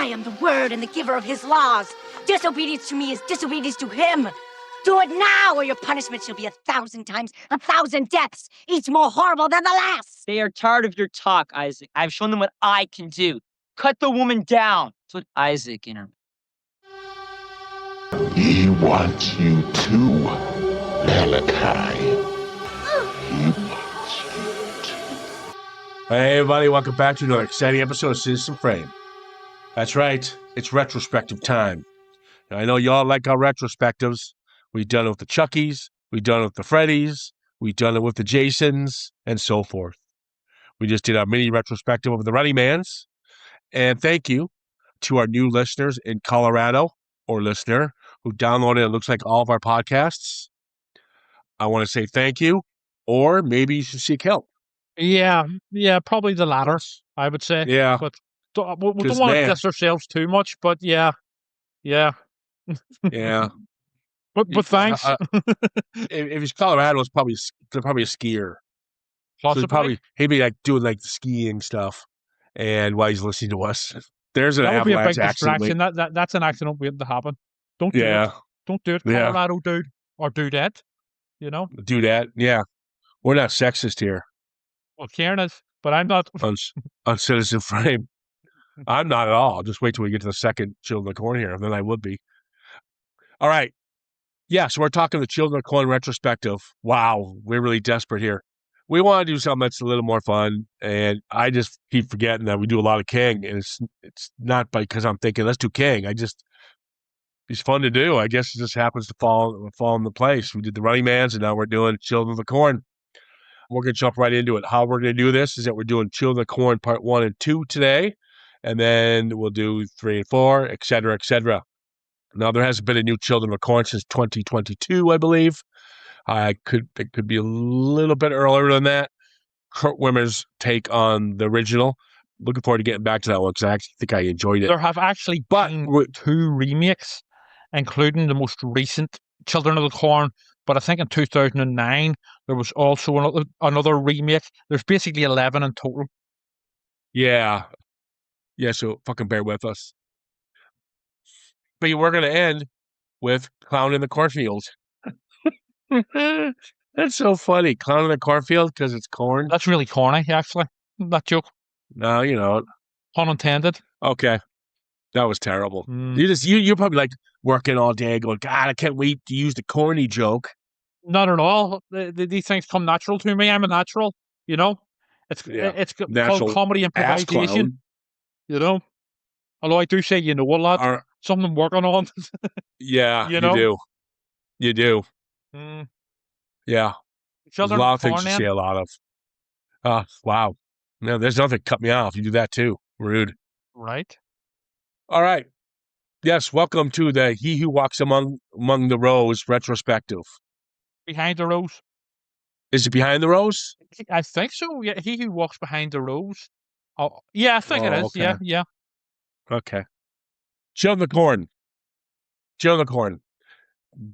I am the word and the giver of his laws. Disobedience to me is disobedience to him. Do it now, or your punishment shall be 1,000 times 1,000 deaths, each more horrible than the last. They are tired of your talk, Isaac. I've shown them what I can do. Cut the woman down. That's what Isaac intervened. He wants you too, Malachai. He wants you too. Hey everybody, welcome back to another exciting episode of Citizen Frame. That's right, it's retrospective time. Now, I know y'all like our retrospectives. We've done it with the Chuckies, we've done it with the Freddies, we've done it with the Jasons, and so forth. We just did our mini retrospective of the Running Mans. And thank you to our new listeners in Colorado, or listener, who downloaded, it looks like, all of our podcasts. I want to say thank you, or maybe you should seek help. Yeah, probably the latter, I would say. Yeah. But we don't want to diss ourselves too much, but yeah. Yeah. But thanks. If he's Colorado, it's probably a skier. Possibly. So he'd be like doing like the skiing stuff, and while he's listening to us, there's an that would be a avalanche big distraction. accident. That's an accident waiting to happen. Don't do it. Don't do it, Colorado dude, or dudette. You know. Do that. Yeah, we're not sexist here. Well, Karen is, but I'm not. on Citizen Frame, I'm not at all. Just wait till we get to the second Children of the Corn here, and then I would be. All right. Yeah, so we're talking the Children of the Corn retrospective. Wow, we're really desperate here. We want to do something that's a little more fun, and I just keep forgetting that we do a lot of King, and it's not because I'm thinking let's do King. It's fun to do. I guess it just happens to fall into place. We did the Running Mans, and now we're doing Children of the Corn. We're going to jump right into it. How we're going to do this is that we're doing Children of the Corn Part 1 and 2 today, and then we'll do 3 and 4, et cetera, et cetera. Now, there hasn't been a new Children of the Corn since 2022, I believe. It could be a little bit earlier than that. Kurt Wimmer's take on the original. Looking forward to getting back to that one because I actually think I enjoyed it. There have actually been 2 remakes, including the most recent Children of the Corn. But I think in 2009, there was also another remake. There's basically 11 in total. Yeah, so fucking bear with us. But we're going to end with Clown in the Cornfield. That's so funny. Clown in the Cornfield because it's corn. That's really corny, actually. That joke. No, you know. Pun intended. Okay. That was terrible. You're probably like working all day going, God, I can't wait to use the corny joke. Not at all. These things come natural to me. I'm a natural, you know. It's called comedy improvisation. You know. Although I do say you know a lot. Something I'm working on. Yeah, you do. You do. Yeah. There's a lot of things you say a lot of. Wow. No, there's nothing. Cut me off. You do that too. Rude. Right. All right. Yes, welcome to the He Who Walks Among the Rows retrospective. Behind the rows. Is it behind the rows? I think so. Yeah, He Who Walks Behind the Rows. Oh, yeah, I think it is. Okay. Yeah. Okay. Children of the Corn. Children of the Corn.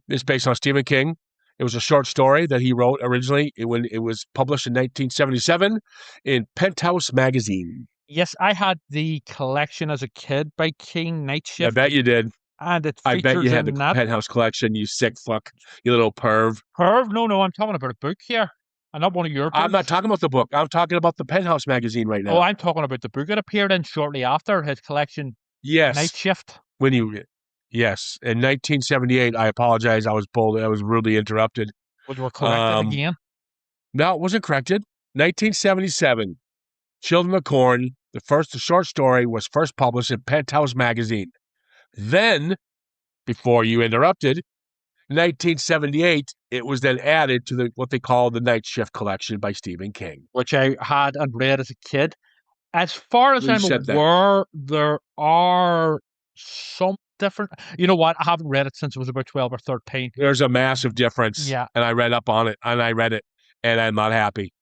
It's based on Stephen King. It was a short story that he wrote originally when it was published in 1977 in Penthouse magazine. Yes, I had the collection as a kid by King, Night Shift. I bet you did. And I bet you had the Penthouse collection, you sick fuck, you little perv. Perv? No, I'm talking about a book here. And not one of your books. I'm not talking about the book. I'm talking about the Penthouse magazine right now. Oh, I'm talking about the book it appeared in shortly after his collection. Yes. Night Shift. Yes. In 1978, I apologize. I was bold. I was rudely interrupted. But you were corrected again? No, it wasn't corrected. 1977, Children of the Corn, the short story was first published in Penthouse magazine. Then, before you interrupted, 1978, it was then added to what they call the Night Shift collection by Stephen King. Which I had and read as a kid. As far as I'm aware, there are some different... You know what? I haven't read it since I was about 12 or 13. There's a massive difference. Yeah. And I read up on it, and I read it, and I'm not happy.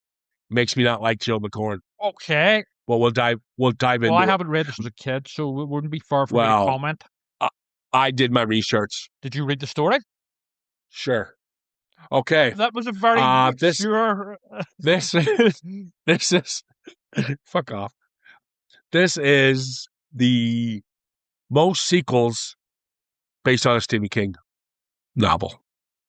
Makes me not like Children of the Corn. Okay. Well, we'll dive into it. Well, I haven't read this as a kid, so it wouldn't be far from me to comment. I did my research. Did you read the story? Sure. Okay. That was a very sure. This is fuck off. This is the most sequels based on a Stephen King novel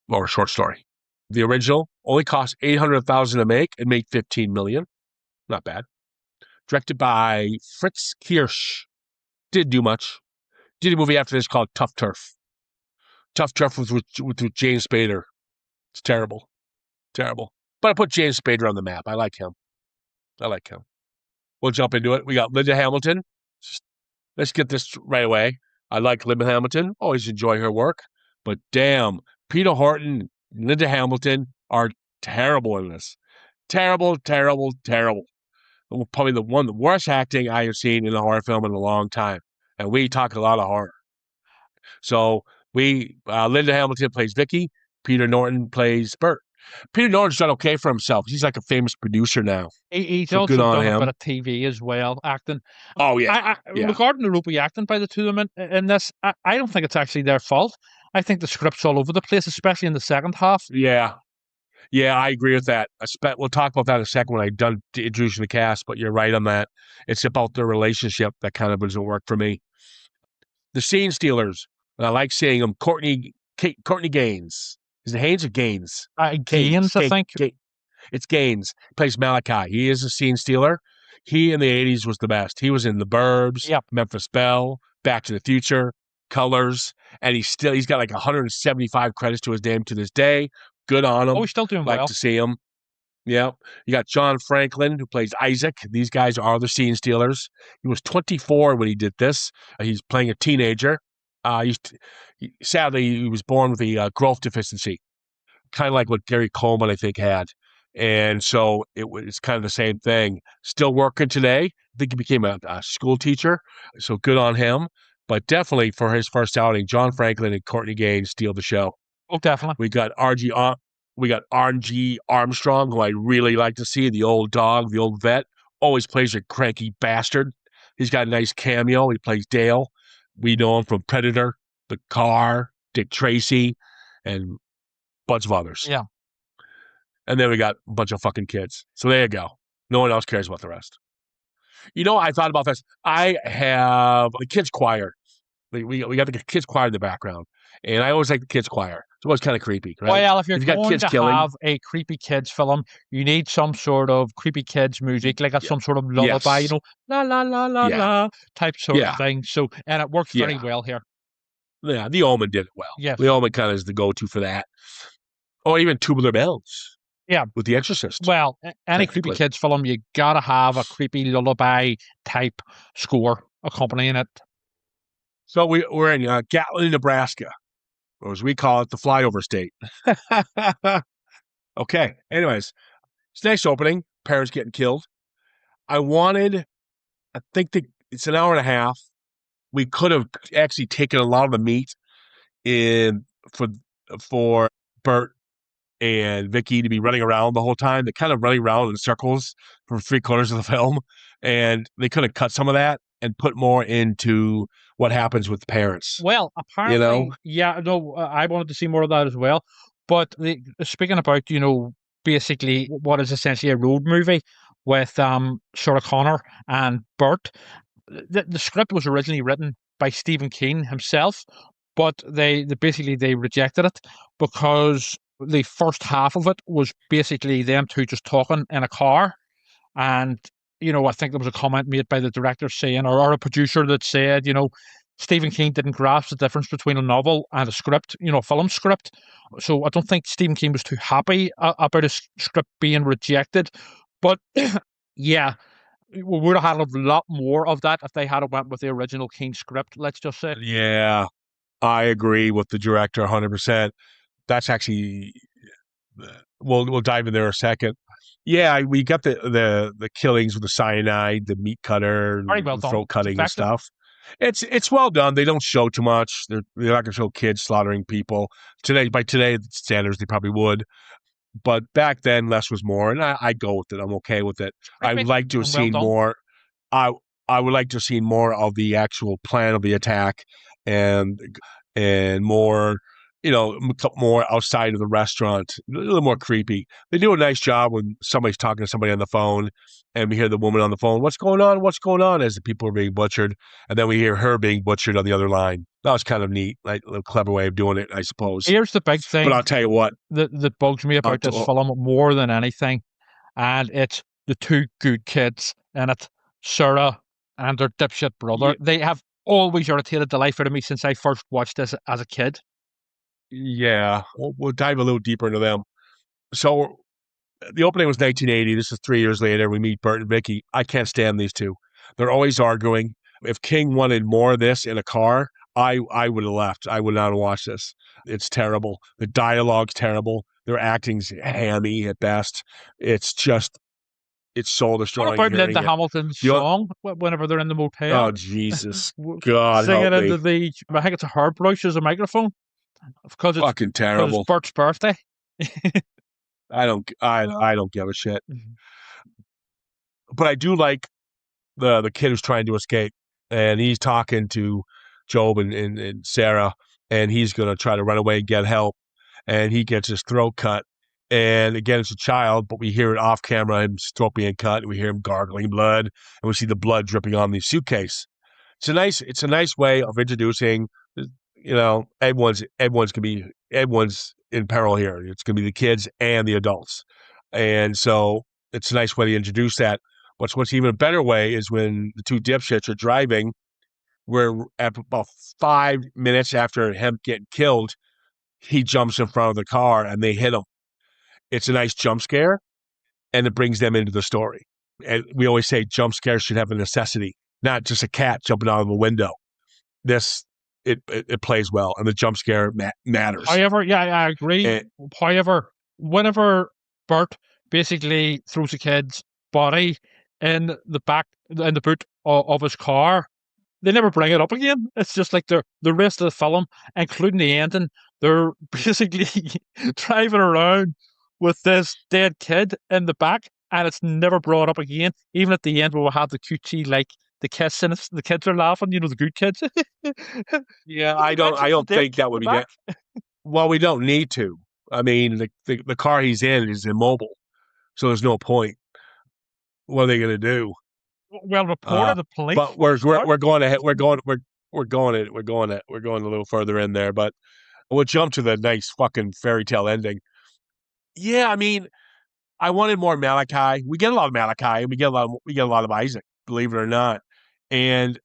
or short story. The original only cost $800,000 to make and made $15 million. Not bad. Directed by Fritz Kirsch. Didn't do much. Did a movie after this called Tough Turf. Tough Turf was with James Spader. It's terrible. Terrible. But I put James Spader on the map. I like him. We'll jump into it. We got Linda Hamilton. Let's get this right away. I like Linda Hamilton. Always enjoy her work. But damn, Peter Horton and Linda Hamilton are terrible in this. Terrible, terrible, terrible. Probably the worst acting I have seen in a horror film in a long time. And we talk a lot of horror. So Linda Hamilton plays Vicky. Peter Norton plays Bert. Peter Norton's done okay for himself. He's like a famous producer now. He's also done a bit of TV as well, acting. Oh, yeah. Regarding the ropey acting by the two of them in this, I don't think it's actually their fault. I think the script's all over the place, especially in the second half. Yeah. Yeah, I agree with that. We'll talk about that in a second when I'm done introducing the cast, but you're right on that. It's about their relationship that kind of doesn't work for me. The Scene Stealers. I like seeing them. Courtney Gaines. Is it Haynes or Gaines? Gaines, I think. It's Gaines. He plays Malachai. He is a scene stealer. He in the 80s was the best. He was in The Burbs, Memphis Belle, Back to the Future, Colors, and he's got like 175 credits to his name to this day. Good on him. Oh, he's still doing well. Like to see him. Yeah. You got John Franklin, who plays Isaac. These guys are the scene stealers. He was 24 when he did this. He's playing a teenager. Sadly, he was born with a growth deficiency, kind of like what Gary Coleman, I think, had. And so it's kind of the same thing. Still working today. I think he became a school teacher, so good on him. But definitely for his first outing, John Franklin and Courtney Gaines steal the show. Oh, definitely. We got R.G. Armstrong, who I really like to see, the old dog, the old vet. Always plays a cranky bastard. He's got a nice cameo. He plays Dale. We know him from Predator, The Car, Dick Tracy, and a bunch of others. Yeah. And then we got a bunch of fucking kids. So there you go. No one else cares about the rest. You know, I thought about this. I have the kids' choir. We got the kids' choir in the background. And I always like the kids' choir. It's always kind of creepy, right? Well, if you're going to have a creepy kids film, you need some sort of creepy kids music, like some sort of lullaby, you know, la la la la la type sort of thing. So, and it works very well here. Yeah, The Omen did it well. Yes. The Omen kind of is the go-to for that. Or even Tubular Bells. Yeah. With The Exorcist. Well, any creepy kids film, you gotta have a creepy lullaby type score accompanying it. So we're in Gatlin, Nebraska, or as we call it, the flyover state. Okay. Anyways, it's a nice opening. Parents getting killed. I think it's an hour and a half. We could have actually taken a lot of the meat for Bert and Vicky to be running around the whole time. They're kind of running around in circles for 3/4 of the film, and they could have cut some of that and put more into what happens with the parents. Well, apparently, I wanted to see more of that as well. But speaking about, basically what is essentially a road movie with Sarah Connor and Bert, the script was originally written by Stephen King himself, but they rejected it because the first half of it was basically them two just talking in a car. And, I think there was a comment made by the director saying, or a producer that said, Stephen King didn't grasp the difference between a novel and a script, a film script. So I don't think Stephen King was too happy about his script being rejected. But yeah, we would have had a lot more of that if they had went with the original King script, let's just say. Yeah, I agree with the director 100%. That's actually, we'll dive in there in a second. Yeah, we got the killings with the cyanide, the meat cutter, well throat cutting and stuff. It's well done. They don't show too much. They're not gonna show kids slaughtering people. By today's standards, they probably would. But back then, less was more, and I go with it. I'm okay with it. I would like to have seen more. I would like to have seen more of the actual plan of the attack, and more more outside of the restaurant, a little more creepy. They do a nice job when somebody's talking to somebody on the phone and we hear the woman on the phone, what's going on? What's going on? As the people are being butchered. And then we hear her being butchered on the other line. That was kind of neat, like a clever way of doing it, I suppose. Here's the big thing. But I'll tell you what. That bugs me about this film more than anything. And it's the two good kids in it, Sarah and their dipshit brother. Yeah. They have always irritated the life out of me since I first watched this as a kid. Yeah, we'll dive a little deeper into them. So the opening was 1980. This is 3 years later. We meet Bert and Vicky. I can't stand these two. They're always arguing. If King wanted more of this in a car, I would have left. I would not have watched this. It's terrible. The dialogue's terrible. Their acting's hammy at best. It's soul destroying. What about Linda Hamilton's song whenever they're in the motel? Oh, Jesus. God singing help into me. I think it's a herb brush as a microphone. Because it's fucking terrible. It's Bert's birthday. I don't give a shit. But I do like the kid who's trying to escape, and he's talking to Job and Sarah, and he's going to try to run away and get help, and he gets his throat cut. And again, it's a child, but we hear it off camera, his throat being cut, and we hear him gargling blood, and we see the blood dripping on the suitcase. It's a nice way of introducing, everyone's in peril here. It's going to be the kids and the adults. And so it's a nice way to introduce that. But what's even a better way is when the two dipshits are driving, where at about 5 minutes after him getting killed, he jumps in front of the car and they hit him. It's a nice jump scare, and it brings them into the story. And we always say jump scares should have a necessity, not just a cat jumping out of a window. It plays well, and the jump scare matters. However, yeah, I agree. However, whenever Bert basically throws a kid's body in the boot of his car, they never bring it up again. It's just like the rest of the film, including the ending, they're basically driving around with this dead kid in the back, and it's never brought up again. Even at the end where we have the cutesy, like the kiss, and the kids are laughing, the good kids. Yeah, I don't think that would be. Well, we don't need to. I mean, the car he's in is immobile, so there's no point. What are they going to do? Well, report to the police. But we're going ahead. We're going a little further in there, but we'll jump to the nice fucking fairy tale ending. Yeah, I mean, I wanted more Malachai. We get a lot of Malachai, and we get a lot of Isaac, believe it or not. And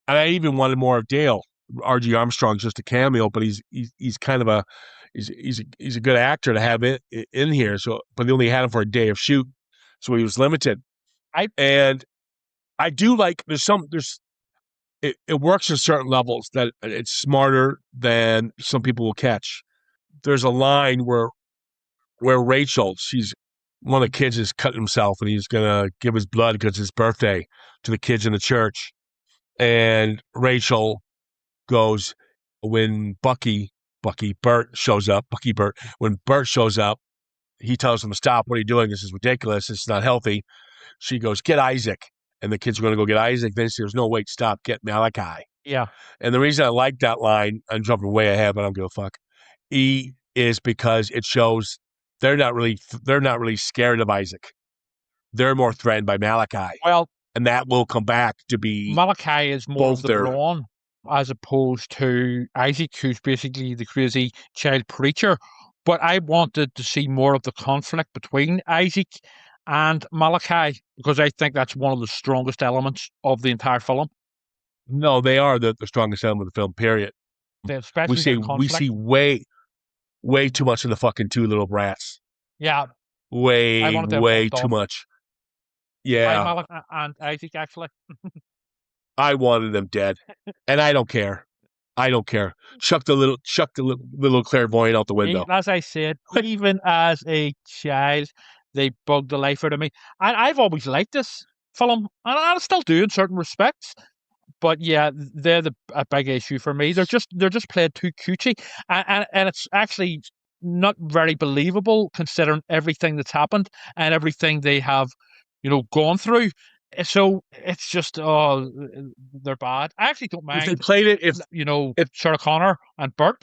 I even wanted more of Dale. R.G. Armstrong's just a cameo, but he's kind of he's a good actor to have it in here. So, but they only had him for a day of shoot, so he was limited. I do like it works at certain levels that it's smarter than some people will catch. There's a line where Rachel, one of the kids is cutting himself and he's gonna give his blood because it's his birthday to the kids in the church, and Rachel goes when Bert shows up. When Bert shows up, he tells him to stop. What are you doing? This is ridiculous. It's not healthy. She goes, get Isaac. And the kids are going to go get Isaac. Then she goes, no, wait, stop. Get Malachai. Yeah. And the reason I like that line, I'm jumping way ahead, but I don't give a fuck, is because it shows they're not really scared of Isaac. They're more threatened by Malachai. Well, and that will come back to be Malachai is more of the brawn as opposed to Isaac, who's basically the crazy child preacher. But I wanted to see more of the conflict between Isaac and Malachai, because I think that's one of the strongest elements of the entire film. No, they are the strongest element of the film, period. We see way too much of the fucking two little brats. Yeah. Way too much. Yeah. Malachai and Isaac, actually. I wanted them dead. And I don't care. Chuck the little clairvoyant out the window. As I said, even as a child, they bugged the life out of me. And I've always liked this film, and I still do in certain respects. But yeah, they're a big issue for me. They're just played too cutesy, and it's actually not very believable considering everything that's happened and everything they have, gone through. So it's just they're bad. I actually don't mind. If they played it, if Sarah Connor and Bert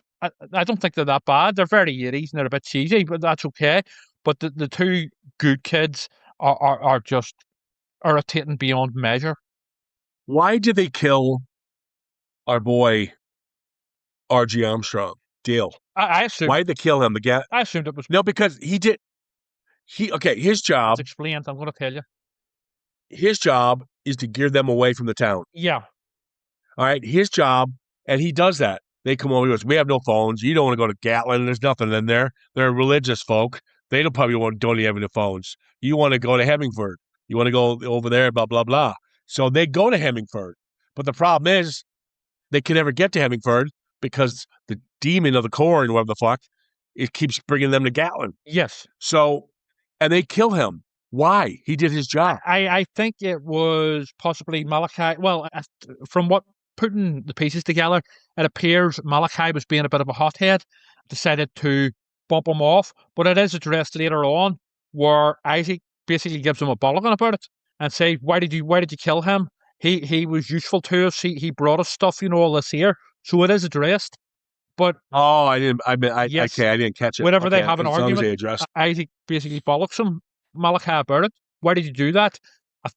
I don't think they're that bad. They're very 80s and they're a bit cheesy, but that's okay. But the two good kids are just irritating beyond measure. Why did they kill our boy R.G. Armstrong? Dale. I assumed. Why did they kill him? I assumed it was. No, because his job. It's explained. I'm going to tell you. His job is to gear them away from the town. Yeah. All right. His job, and he does that. They come over to us. We have no phones. You don't want to go to Gatlin. There's nothing in there. They're religious folk. They don't have any phones. You want to go to Hemingford. You want to go over there, blah, blah, blah. So they go to Hemingford. But the problem is they can never get to Hemingford because the demon of the corn, whatever the fuck, it keeps bringing them to Gatlin. Yes. So, and they kill him. Why? He did his job. I think it was possibly Malachai. Well, from what putting the pieces together, it appears Malachai was being a bit of a hothead, decided to bump him off. But it is addressed later on where Isaac basically gives him a bollocking about it and say, "Why did you kill him? He was useful to us. He brought us stuff, all this here." So it is addressed. But I didn't catch it. Whenever they have an argument, Isaac basically bollocks him, Malachai, about it. Why did you do that?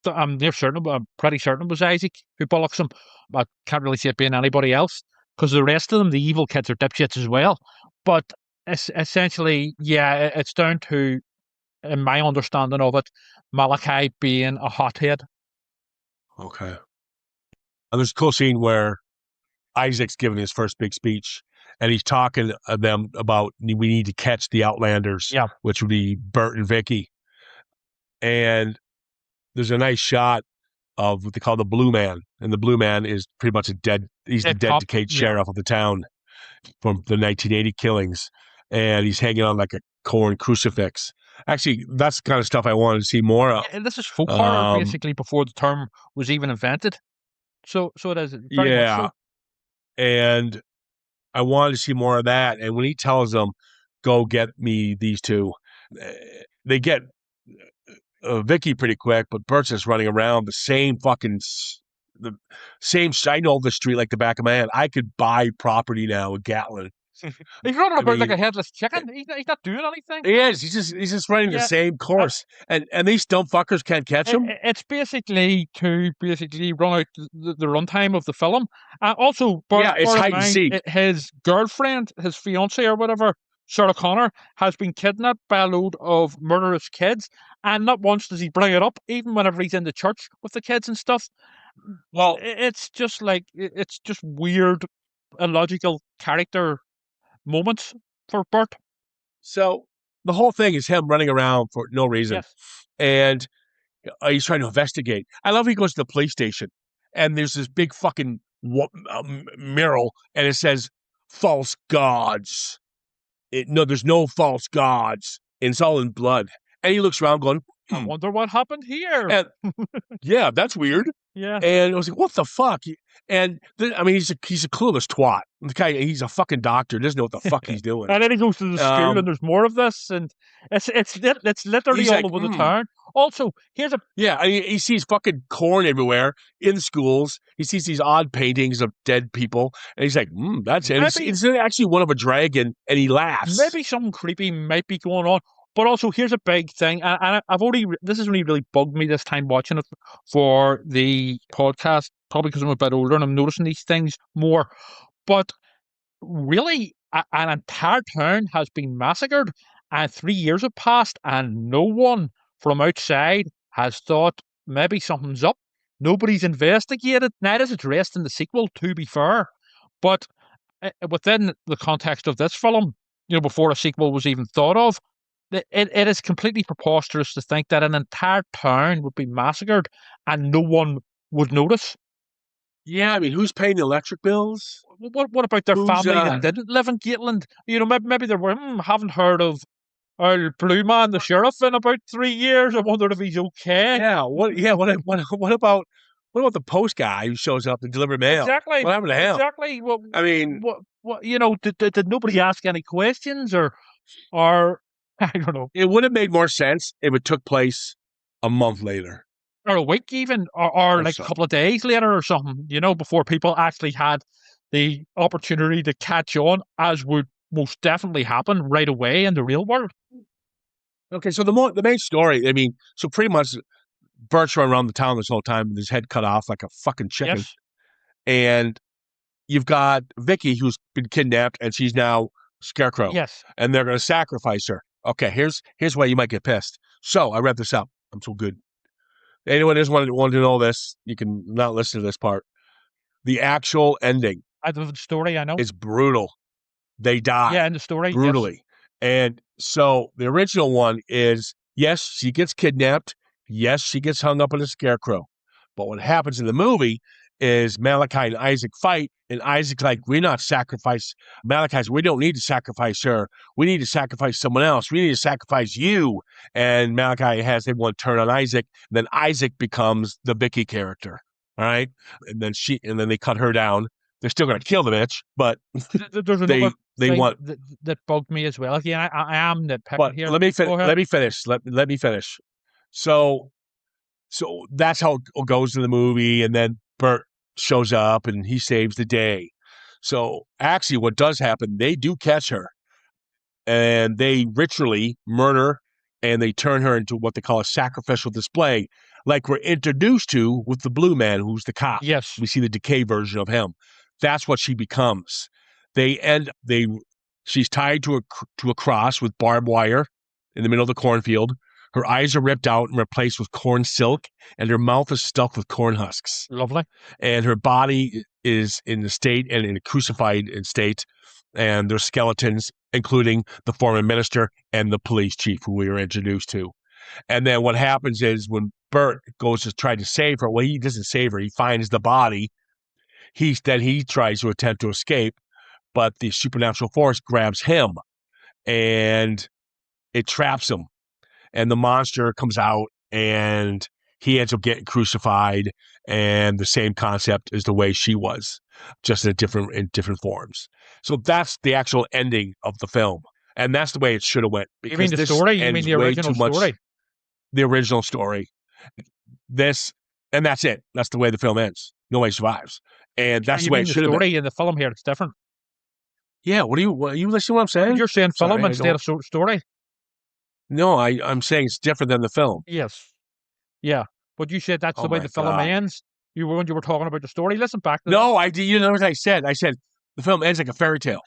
I'm pretty certain it was Isaac who bollocks him. I can't really see it being anybody else because the rest of them, the evil kids, are dipshits as well. But essentially, yeah, it's down to, in my understanding of it, Malachai being a hothead. Okay. And there's a cool scene where Isaac's giving his first big speech, and he's talking to them about we need to catch the outlanders, which would be Bert and Vicky. And there's a nice shot of what they call the Blue Man, and the Blue Man is pretty much he's the decayed sheriff of the town from the 1980 killings, and he's hanging on like a corn crucifix. Actually, that's the kind of stuff I wanted to see more of. And this is folk horror, basically, before the term was even invented. So it is very much so. And I wanted to see more of that. And when he tells them, "Go get me these two," they get Vicky pretty quick, but Bert's just running around the same I know the street like the back of my hand. I could buy property now in Gatlin. He's running about like a headless chicken. He's not doing anything. He is. He's just running the same course. And these dumb fuckers can't catch him. It's basically to run out the runtime of the film. Also, it's hide and seek. His girlfriend, his fiance or whatever, Sarah Connor, has been kidnapped by a load of murderous kids. And not once does he bring it up, even whenever he's in the church with the kids and stuff. Well, it's just weird, illogical character moments for Bert. So the whole thing is him running around for no reason. Yes. And he's trying to investigate. I love he goes to the police station and there's this big fucking mural and it says false gods. There's no false gods. It's all in blood. And he looks around going, I wonder what happened here. And, yeah, that's weird. Yeah. And I was like, what the fuck? And he's a clueless twat. The guy, he's a fucking doctor. Doesn't know what the fuck he's doing. And then he goes to the school and there's more of this. And it's literally all over the town. Also, he sees fucking corn everywhere in schools. He sees these odd paintings of dead people. And he's like, that's it. It's actually one of a dragon. And he laughs. Maybe something creepy might be going on. But also, here's a big thing, and this has only really bugged me this time watching it for the podcast, probably because I'm a bit older and I'm noticing these things more. But really, an entire town has been massacred, and 3 years have passed, and no one from outside has thought maybe something's up. Nobody's investigated. Now, it is addressed in the sequel, to be fair, but within the context of this film, before a sequel was even thought of, it is completely preposterous to think that an entire town would be massacred and no one would notice. Yeah, who's paying the electric bills? What about their family that didn't live in Gatland? Maybe they were, haven't heard of Blue Man, the sheriff, in about 3 years. I wondered if he's okay. Yeah. What about the post guy who shows up to deliver mail? Exactly. What happened to him? Exactly. Well, what did nobody ask any questions or I don't know. It would have made more sense if it took place a month later. Or a week even, or like a couple of days later or something, before people actually had the opportunity to catch on, as would most definitely happen right away in the real world. Okay, so the main story, I mean, so pretty much Bert's running around the town this whole time with his head cut off like a fucking chicken. Yes. And you've got Vicky, who's been kidnapped, and she's now Scarecrow. Yes. And they're going to sacrifice her. Okay, here's why you might get pissed. So I read this up. I'm so good. Anyone who's wanted to know this, you can not listen to this part. The actual ending. The story, I know. Is brutal. They die. Yeah, in the story. Brutally. Yes. And so the original one is, yes, she gets kidnapped. Yes, she gets hung up in a scarecrow. But what happens in the movie is Malachai and Isaac fight, and Isaac's like, we're not sacrifice. Malachai's, we don't need to sacrifice her. We need to sacrifice someone else. We need to sacrifice you. And Malachai has everyone turn on Isaac. And then Isaac becomes the Vicky character. All right. And then they cut her down. They're still going to kill the bitch, but there's another thing that bugged me as well. Again, I am nitpicking here. Let me finish. Let me finish. So that's how it goes in the movie, and then Bert shows up and he saves the day. So actually, what does happen? They do catch her, and they ritually murder, and they turn her into what they call a sacrificial display, like we're introduced to with the blue man, who's the cop. Yes, we see the decay version of him. That's what she becomes. She's tied to a cross with barbed wire in the middle of the cornfield. Her eyes are ripped out and replaced with corn silk, and her mouth is stuffed with corn husks. Lovely. And her body is in a state and in a crucified state, and there's skeletons, including the former minister and the police chief who we were introduced to. And then what happens is when Bert goes to try to save her, well, he doesn't save her. He finds the body. He tries to attempt to escape, but the supernatural force grabs him and it traps him. And the monster comes out and he ends up getting crucified, and the same concept as the way she was, just in different forms. So that's the actual ending of the film. And that's the way it should have went. You mean the story? You mean the original story? The original story. And that's it. That's the way the film ends. Nobody survives. And that's the way it should have been. The story in the film here, it's different. Yeah, what are you listening to what I'm saying? You're saying film instead of story. No, I'm saying it's different than the film. Yes. Yeah. But you said that's the way the film ends. When you were talking about the story. Listen back to that. You know what I said? I said the film ends like a fairy tale.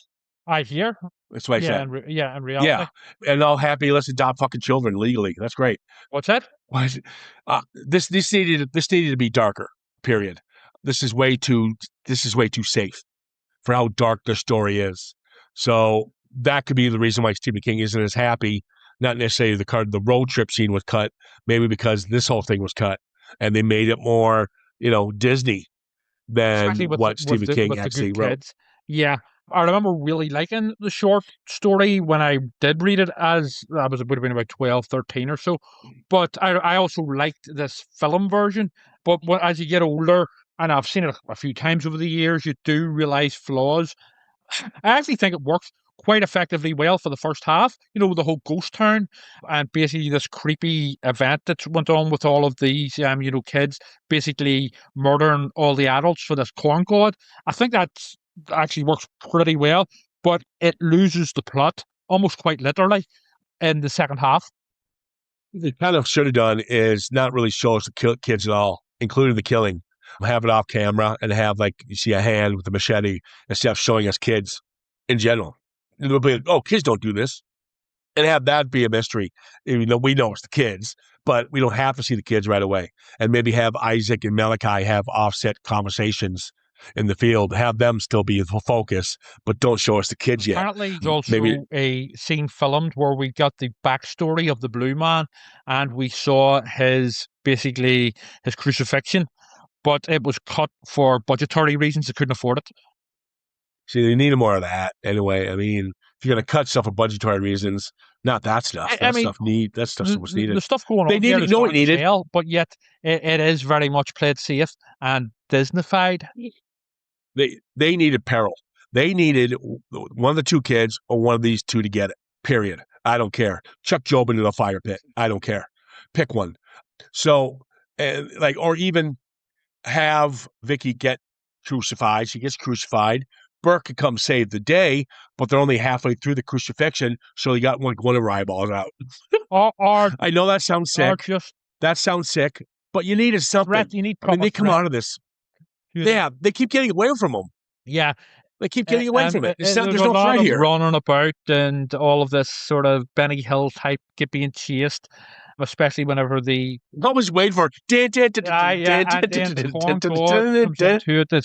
I hear. That's what I said. In reality. Yeah. And all happy, let's adopt fucking children legally. That's great. What's that? Why is it? This needed to be darker, period. This is way too safe for how dark the story is. So that could be the reason why Stephen King isn't as happy. Not necessarily the road trip scene was cut, maybe because this whole thing was cut, and they made it more, Disney than what Stephen King actually wrote. Yeah, I remember really liking the short story when I did read it, as it would have been about 12, 13 or so. But I also liked this film version. But as you get older, and I've seen it a few times over the years, you do realize flaws. I actually think it works quite effectively well for the first half, the whole ghost town and basically this creepy event that went on with all of these, kids basically murdering all the adults for this corn god. I think that actually works pretty well, but it loses the plot almost quite literally in the second half. They kind of should have done is not really show us the kids at all, including the killing. Have it off camera and have, like, you see a hand with a machete instead of showing us kids in general. It'll be, kids don't do this. And have that be a mystery. We know it's the kids, but we don't have to see the kids right away. And maybe have Isaac and Malachai have offset conversations in the field. Have them still be the focus, but don't show us the kids yet. Apparently, there's also a scene filmed where we got the backstory of the Blue Man, and we saw his crucifixion. But it was cut for budgetary reasons. They couldn't afford it. See, they needed more of that anyway. I mean, if you're going to cut stuff for budgetary reasons, not that stuff. That stuff was needed. The stuff going on they needed, it needed. But yet it is very much played safe and Disneyfied. They needed peril. They needed one of the two kids or one of these two to get it, period. I don't care. Chuck Job into the fire pit. I don't care. Pick one. So, or even have Vicky get crucified. She gets crucified. Bert could come save the day, but they're only halfway through the crucifixion, so he got one of her eyeballs out. Or I know that sounds sick. Or just that sounds sick, but you needed something. You need they come out of this. Yeah, they keep getting away from them. Yeah. They keep getting away from it. There's no lot threat of here. Running about and all of this sort of Benny Hill type being chased, especially whenever the always wait for it's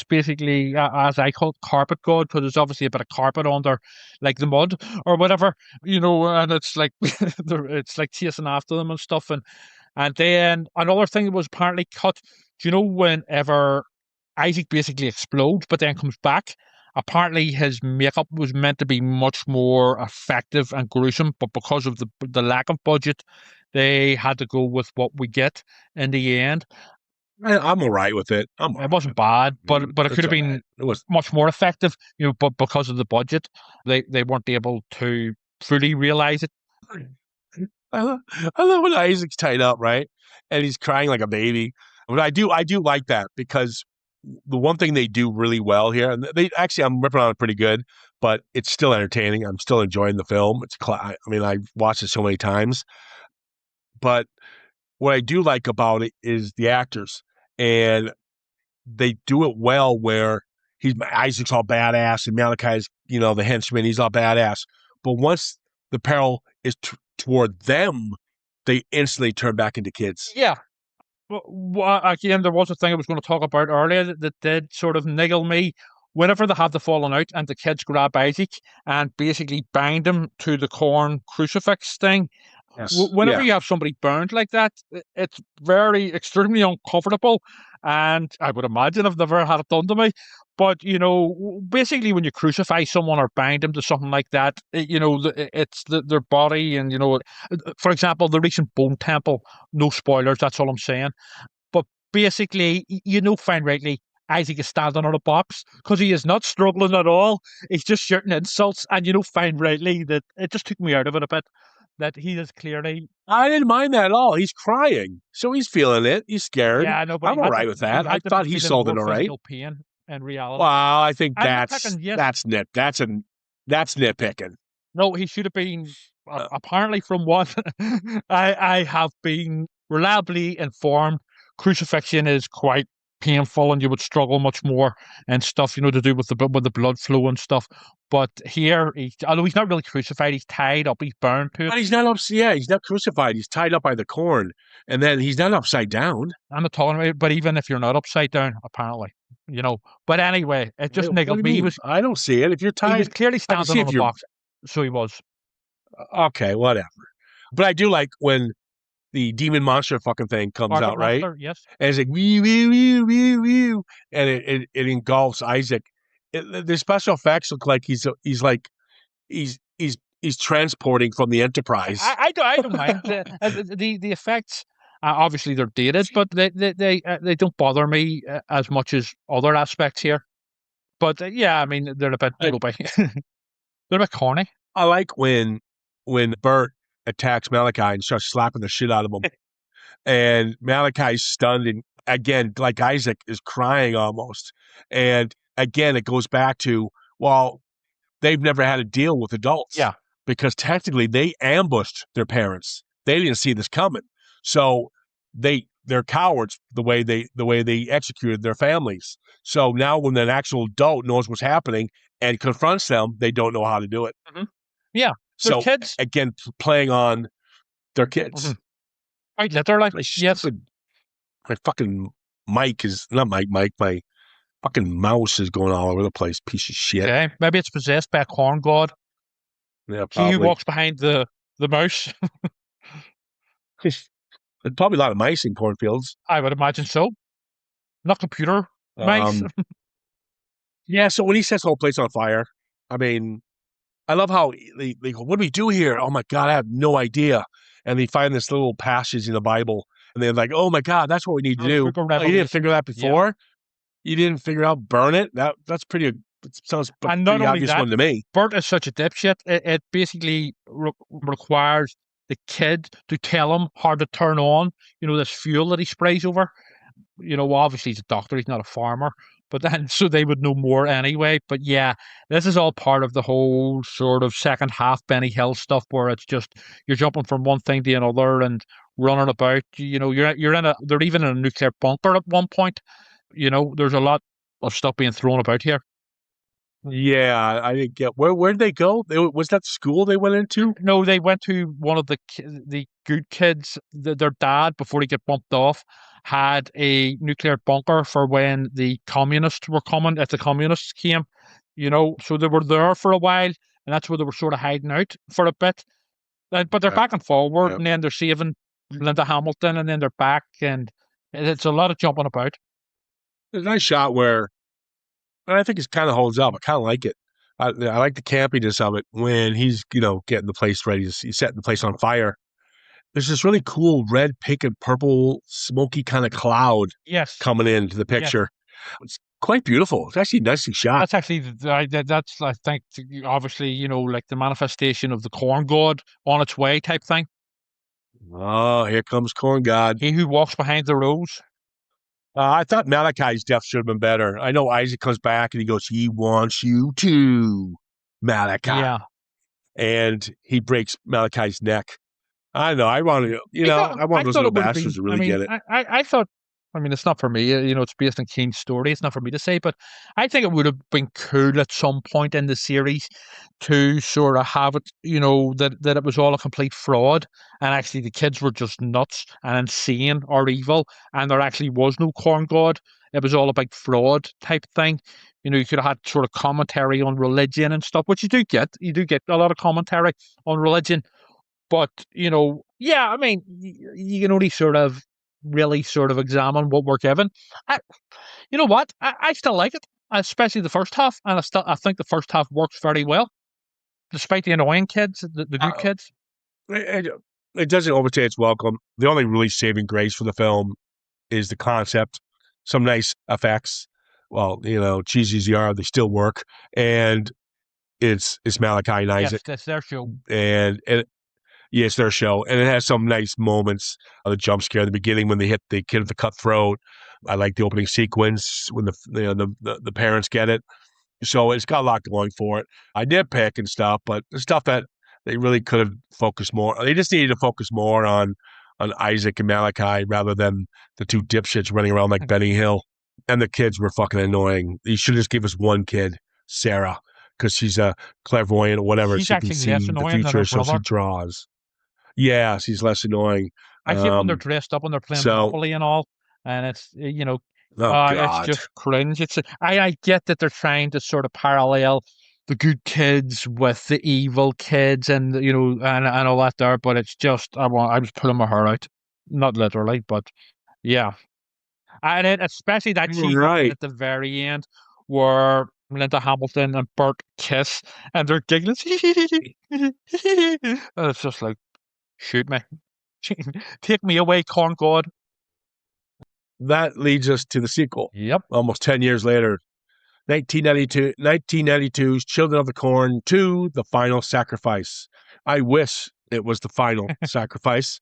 basically as I call it, carpet god, because there's obviously a bit of carpet under like the mud or whatever, and it's like it's like chasing after them and stuff, and then another thing that was apparently cut. Do you know whenever Isaac basically explodes but then comes back? Apparently his makeup was meant to be much more effective and gruesome, but because of the lack of budget, they had to go with what we get in the end. I'm all right with it. It wasn't bad, but it could have been much more effective, but because of the budget, they weren't able to fully realize it. I love when Isaac's tied up, right? And he's crying like a baby. But I do like that, because the one thing they do really well here, and I'm ripping on it pretty good, but it's still entertaining. I'm still enjoying the film. I've watched it so many times. But what I do like about it is the actors, and they do it well. Where Isaac's all badass, and Malachai's, the henchman, he's all badass. But once the peril is toward them, they instantly turn back into kids. Yeah. Well, again, there was a thing I was going to talk about earlier that did sort of niggle me. Whenever they have the falling out and the kids grab Isaac and basically bind him to the corn crucifix thing, whenever you have somebody burned like that, it's extremely uncomfortable. And I would imagine I've never had it done to me. But, basically when you crucify someone or bind them to something like that, it's their body. And, for example, the recent Bone Temple, no spoilers, that's all I'm saying. But basically, fine rightly, Isaac is standing on a box because he is not struggling at all. He's just shouting insults. And, fine rightly, that it just took me out of it a bit. That he is clearly... I didn't mind that at all. He's crying. So he's feeling it. He's scared. Yeah, I know, but I'm all right with that. I thought he sold it all right. Pain and reality. Well, I think that's nitpicking. No, he should have been... apparently, from what I have been reliably informed, crucifixion is quite painful, and you would struggle much more and stuff, to do with the blood flow and stuff. But here, although he's not really crucified, he's tied up, he's burned to it. But he's not he's not crucified. He's tied up by the corn, and then he's not upside down. I'm not talking about it, but even if you're not upside down, apparently, But anyway, it just niggled me. I don't see it. If you're tied, he was clearly standing on the box, so he was. Okay, whatever. But I do like when the demon monster fucking thing comes out, right? Monster, yes. And it's like wee wee wee wee wee, and it engulfs Isaac. The special effects look like he's transporting from the Enterprise. I don't mind the effects. Obviously, they're dated, but they don't bother me as much as other aspects here. But they're a bit they're a bit corny. I like when Bert attacks Malachai and starts slapping the shit out of him. And Malachai's stunned, and again, like Isaac, is crying almost. And again, it goes back to, well, they've never had to deal with adults. Yeah. Because technically they ambushed their parents. They didn't see this coming. So they're cowards the way they executed their families. So now when an actual adult knows what's happening and confronts them, they don't know how to do it. Mm-hmm. Yeah. So kids. Again, playing on their kids. Mm-hmm. Right, literally. Yes. My fucking my fucking mouse is going all over the place. Piece of shit. Okay. Maybe it's possessed by a corn god. Yeah, probably. He who walks behind the mouse. There's probably a lot of mice in cornfields. I would imagine so. Not computer mice. Yeah, so when he sets the whole place on fire, I love how they go, what do we do here? Oh my God, I have no idea. And they find this little passage in the Bible, and they're like, oh my God, that's what we need to do. Oh, you didn't figure that before? Yeah. You didn't figure out burn it? That's pretty... It sounds pretty obvious one to me. Bert is such a dipshit. It basically requires the kid to tell him how to turn on, this fuel that he sprays over. Obviously he's a doctor, he's not a farmer, But then, so they would know more anyway. But yeah, this is all part of the whole sort of second half Benny Hill stuff, where it's just you're jumping from one thing to another and running about. They're even in a nuclear bunker at one point. There's a lot of stuff being thrown about here. Yeah, I didn't get where did they go? Was that school they went into? No, they went to one of the good kids. Their dad, before he got bumped off, had a nuclear bunker for when the communists were coming. If the communists came, so they were there for a while, and that's where they were sort of hiding out for a bit. But they're back and forward, and then they're saving Linda Hamilton, and then they're back, and it's a lot of jumping about. There's a nice shot where. And I think it kind of holds up. I kind of like it. I like the campiness of it when he's, getting the place ready. He's setting the place on fire. There's this really cool red, pink, and purple smoky kind of cloud coming into the picture. Yes. It's quite beautiful. It's actually nicely shot. That's actually, that's, I think, obviously, like the manifestation of the corn god on its way type thing. Oh, here comes corn god. He who walks behind the rose. I thought Malachai's death should have been better. I know Isaac comes back and he goes, he wants you too, Malachai. Yeah. And he breaks Malachai's neck. I know. I want to, I want those little bastards to really get it. I thought, it's not for me. It's based on Keen's story. It's not for me to say, but I think it would have been cool at some point in the series to sort of have it, that it was all a complete fraud, and actually the kids were just nuts and insane or evil, and there actually was no corn god. It was all a big fraud type thing. You could have had sort of commentary on religion and stuff, which you do get. You do get a lot of commentary on religion, but you can only really sort of examine what we're given. You know what? I still like it, especially the first half, and I think the first half works very well, despite the annoying kids, the good kids. It doesn't overstay its welcome. The only really saving grace for the film is the concept, some nice effects. Well, cheesy as they are, they still work, and it's Malachai and Isaac. Yes, that's their show, and it's their show, and it has some nice moments. The jump scare at the beginning when they hit the kid with the cut throat. I like the opening sequence when the parents get it. So it's got a lot going for it. I nitpick and stuff, but the stuff that they really could have focused more. They just needed to focus more on Isaac and Malachai rather than the two dipshits running around like Benny Hill. And the kids were fucking annoying. You should just give us one kid, Sarah, because she's a clairvoyant or whatever. She's she can see the future, so she draws. Yeah, she's less annoying. I see when they're dressed up and they're playing Monopoly and all, and it's it's just cringe. I get that they're trying to sort of parallel the good kids with the evil kids, and and all that there, but it's just I was pulling my hair out, not literally, but yeah, and especially that scene at the very end where Linda Hamilton and Bert kiss and they're giggling. And it's just like, shoot me. Take me away, corn god. That leads us to the sequel. Yep. Almost 10 years later, 1992's Children of the Corn 2, The Final Sacrifice. I wish it was The Final Sacrifice.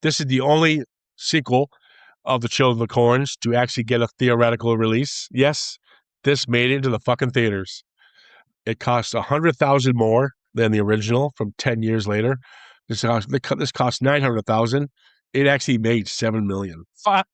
This is the only sequel of the Children of the Corns to actually get a theoretical release. Yes, this made it into the fucking theaters. It cost $100,000 more than the original from 10 years later. This cost $900,000. It actually made $7 million.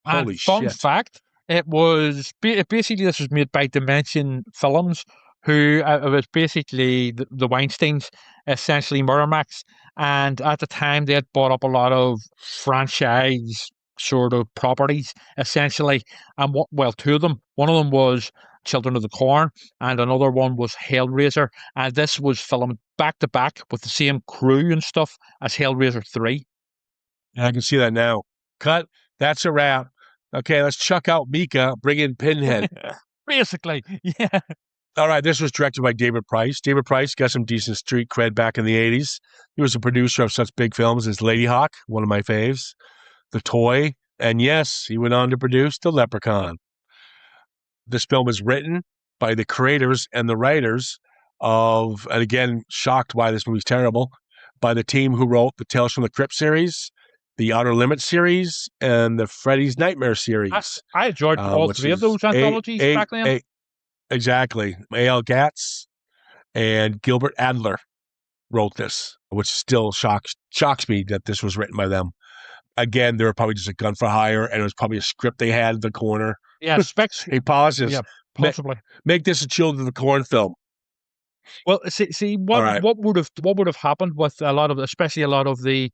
Holy shit! Fun fact: it was basically this was made by Dimension Films, who it was basically the Weinsteins, essentially Miramax, and at the time they had bought up a lot of franchise sort of properties, essentially, and two of them. One of them was Children of the Corn, and another one was Hellraiser, and this was filmed back to back with the same crew and stuff as Hellraiser 3. Yeah, I can see that now. Cut. That's a wrap. Okay, let's chuck out Mika, bring in Pinhead. Basically, yeah. All right, this was directed by David Price. David Price got some decent street cred back in the 80s. He was a producer of such big films as Lady Hawk, one of my faves, The Toy, and yes, he went on to produce The Leprechaun. This film is written by the creators and the writers of, and again, shocked why this movie's terrible, by the team who wrote the Tales from the Crypt series the Outer Limits series and the Freddy's Nightmare series. I enjoyed all three of those anthologies back then. Exactly. A.L. Gatz and Gilbert Adler wrote this, which still shocks me that this was written by them. Again, they were probably just a gun for hire, and it was probably a script they had in the corner. Yeah, specs. Hey, pauses. Yeah, possibly. Make this a Children of the Corn film. Well, see what would have happened with a lot of, especially a lot of the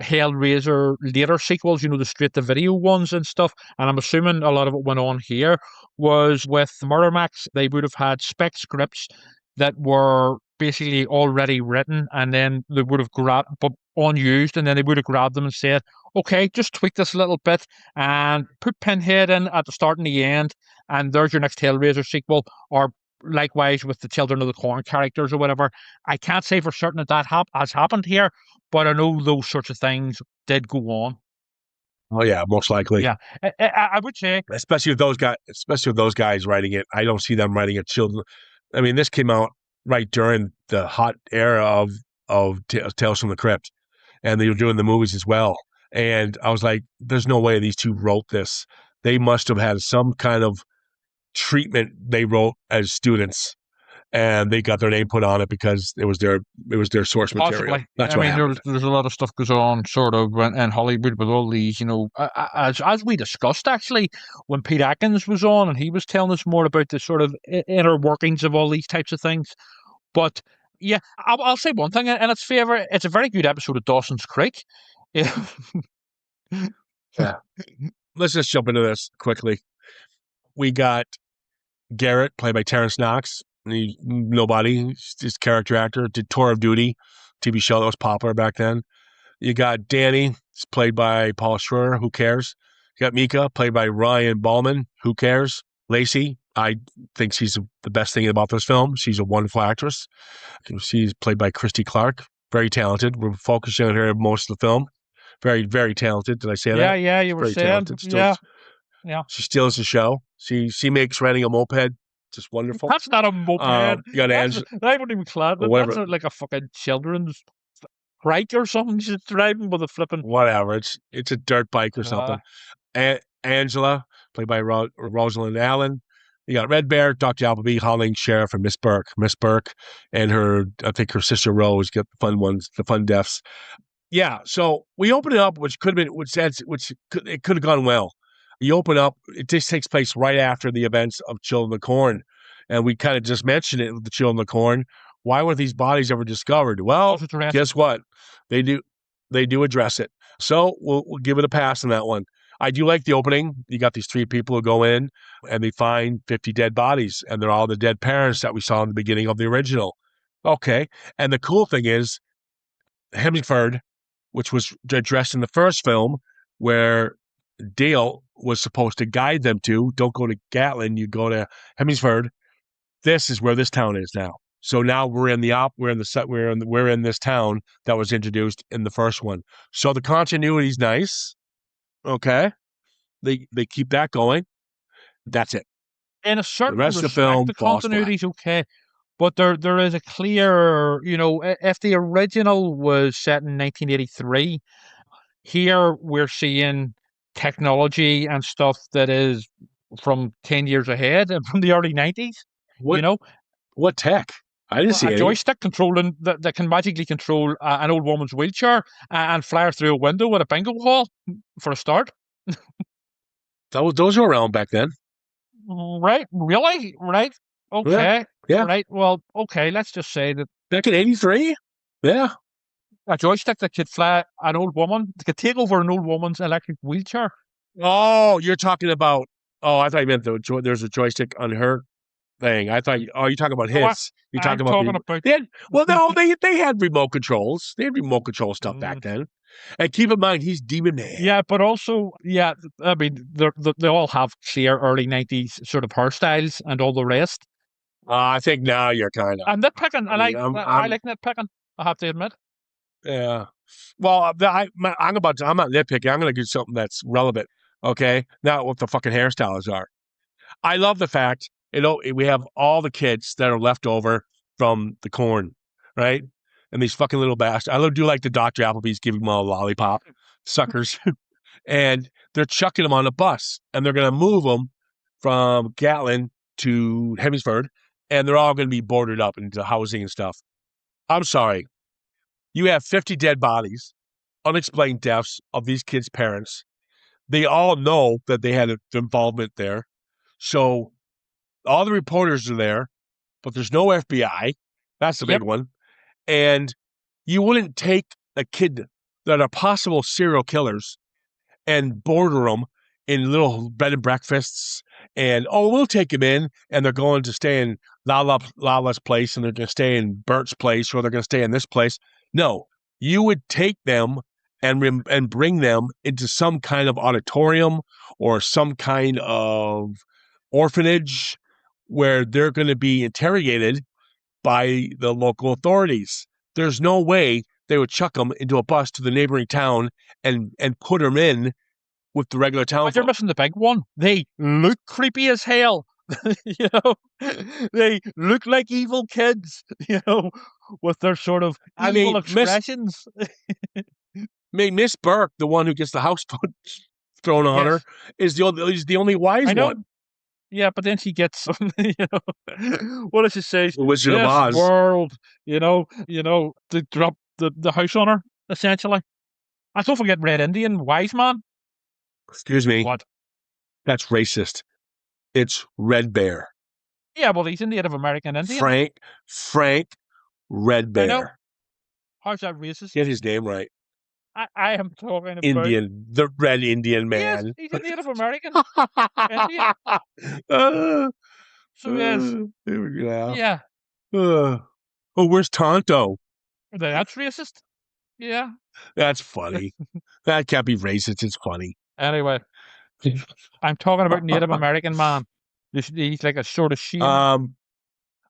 Hellraiser later sequels, the straight to video ones and stuff, and I'm assuming a lot of it went on here, was with Murder Max. They would have had spec scripts that were basically already written, and then they would have grabbed, but unused, and then they would have grabbed them and said, okay, just tweak this a little bit and put Pinhead in at the start and the end, and there's your next Hellraiser sequel, or likewise with the Children of the Corn characters or whatever. I can't say for certain that has happened here, but I know those sorts of things did go on. Oh yeah, most likely. Yeah, I would say, especially with those guys writing it. I don't see them writing it. Children. I mean, this came out right during the hot era of Tales from the Crypt, and they were doing the movies as well. And I was like, "There's no way these two wrote this. They must have had some kind of treatment they wrote as students, and they got their name put on it because it was their source material." Possibly. That's I what mean, happened. there's a lot of stuff goes on sort of in Hollywood with all these, as we discussed actually when Pete Atkins was on, and he was telling us more about the sort of inner workings of all these types of things. But yeah, I'll say one thing in its favor: it's a very good episode of Dawson's Creek. Yeah. Yeah. Let's just jump into this quickly. We got Garrett, played by Terrence Knox. Nobody. His character actor. Did Tour of Duty, TV show that was popular back then. You got Danny, played by Paul Schroeder. Who cares? You got Mika, played by Ryan Ballman. Who cares? Lacey, I think she's the best thing about this film. She's a wonderful actress. She's played by Christy Clark. Very talented. We're focusing on her most of the film. Very, very talented. Did I say that? Yeah, you were saying. Yeah. She steals the show. She makes riding a moped just wonderful. That's not a moped. You got Angela. I wouldn't even clad it. That's like a fucking children's bike or something. She's driving with a flipping. Whatever. It's a dirt bike or something. Angela, played by Rosalind Allen. You got Red Bear, Dr. Appleby, Holling, Sheriff, and Miss Burke. Miss Burke and I think her sister Rose get the fun ones, the fun deaths. Yeah, so we open it up, which could have gone well. You open up, it just takes place right after the events of Children of the Corn. And we kind of just mentioned it with the Children of the Corn. Why weren't these bodies ever discovered? Well, guess what? They do address it. So we'll give it a pass on that one. I do like the opening. You got these three people who go in and they find 50 dead bodies, and they're all the dead parents that we saw in the beginning of the original. Okay. And the cool thing is Hemingford, which was addressed in the first film, where Dale was supposed to guide them to, don't go to Gatlin, you go to Hemingford. This is where this town is now. So now we're in this town that was introduced in the first one. So the continuity is nice. Okay, they keep that going. That's it. In a certain respect, the continuity is okay, but there is a clear, if the original was set in 1983, here we're seeing technology and stuff that is from 10 years ahead and from the early 90s. What tech? I didn't see a joystick controlling that can magically control an old woman's wheelchair and fly her through a window at a bingo hall for a start. Those were around back then. Right? Really? Right? Okay. Yeah. Right. Well, okay. Let's just say that back in 83. Yeah. A joystick that could fly an old woman, that could take over an old woman's electric wheelchair. Oh, you're talking about. Oh, I thought you meant there's a joystick on her thing. I thought. Oh, you're talking about his. You're talking about. They had remote controls. They had remote control stuff back then. And keep in mind, he's Demon Man. Yeah, but also, I mean, they all have clear early 90s sort of hairstyles and all the rest. I think now you're kind of. I'm nitpicking. I like nitpicking, I have to admit. Yeah. Well, I'm not nitpicking. I'm going to do something that's relevant. Okay. Not what the fucking hairstyles are. I love the fact, we have all the kids that are left over from the corn, right? And these fucking little bastards. I do like the Dr. Appleby's giving them a lollipop. suckers. And they're chucking them on a bus, and they're going to move them from Gatlin to Hemmingsford, and they're all going to be boarded up into housing and stuff. I'm sorry. You have 50 dead bodies, unexplained deaths of these kids' parents. They all know that they had involvement there. So all the reporters are there, but there's no FBI. That's the big one. And you wouldn't take a kid that are possible serial killers and border them in little bed and breakfasts. And, we'll take them in, and they're going to stay in Lala's place, and they're going to stay in Bert's place, or they're going to stay in this place. No, you would take them and bring them into some kind of auditorium or some kind of orphanage where they're going to be interrogated by the local authorities. There's no way they would chuck them into a bus to the neighboring town and put them in with the regular town. But you're missing the big one. They look creepy as hell. You know, they look like evil kids, you know, with their sort of evil expressions. Miss Burke, the one who gets the house thrown on her, is the only wise one. Yeah, but then she gets, you know, what does she say? The Wizard of Oz. World, you know, to drop the house on her, essentially. And don't forget Red Indian, wise man. Excuse me. What? That's racist. It's Red Bear. Yeah, well, he's a Native American Indian. Frank Red Bear. I know. How's that racist? Get his name right. I am talking about Indian, the Red Indian man. Yes, he's a Native American Indian. So yes. There we go. Yeah. Where's Tonto? That's racist. Yeah. That's funny. That can't be racist. It's funny. Anyway, I'm talking about Native American man. He's like a sort of shield.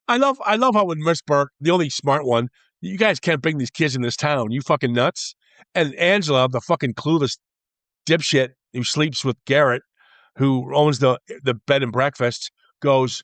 I love how when Miss Burke, the only smart one, you guys can't bring these kids in this town. You fucking nuts. And Angela, the fucking clueless dipshit who sleeps with Garrett, who owns the bed and breakfast, goes,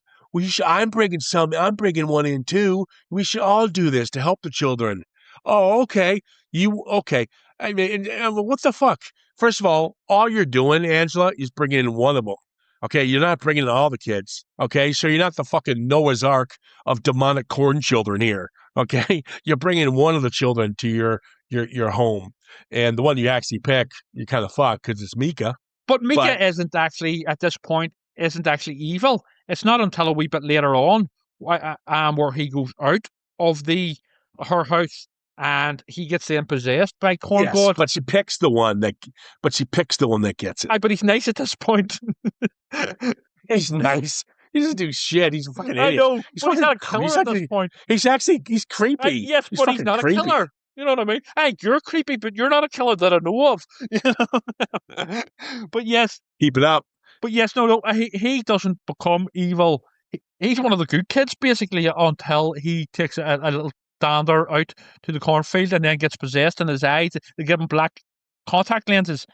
I'm bringing one in too. We should all do this to help the children. Oh, okay. Okay. I mean, what the fuck? First of all you're doing, Angela, is bringing in one of them. Okay, you're not bringing in all the kids. Okay, so you're not the fucking Noah's Ark of demonic corn children here. Okay, you're bringing one of the children to your home, and the one you actually pick, you kind of fuck because it's Mika. But Mika isn't actually at this point evil. It's not until a wee bit later on, where he goes out of her house. And he gets then possessed by corn god. But she picks the one that gets it. But he's nice at this point. He's nice. He doesn't do shit. He's a fucking idiot. I know. He's not a killer at this point. He's creepy. Yes, but he's not creepy. A killer. You know what I mean? Hey, you're creepy, but you're not a killer that I know of. You know? But yes. Keep it up. But yes, no. He doesn't become evil. He's one of the good kids, basically, until he takes a little dander out to the cornfield and then gets possessed in his eyes. They give him black contact lenses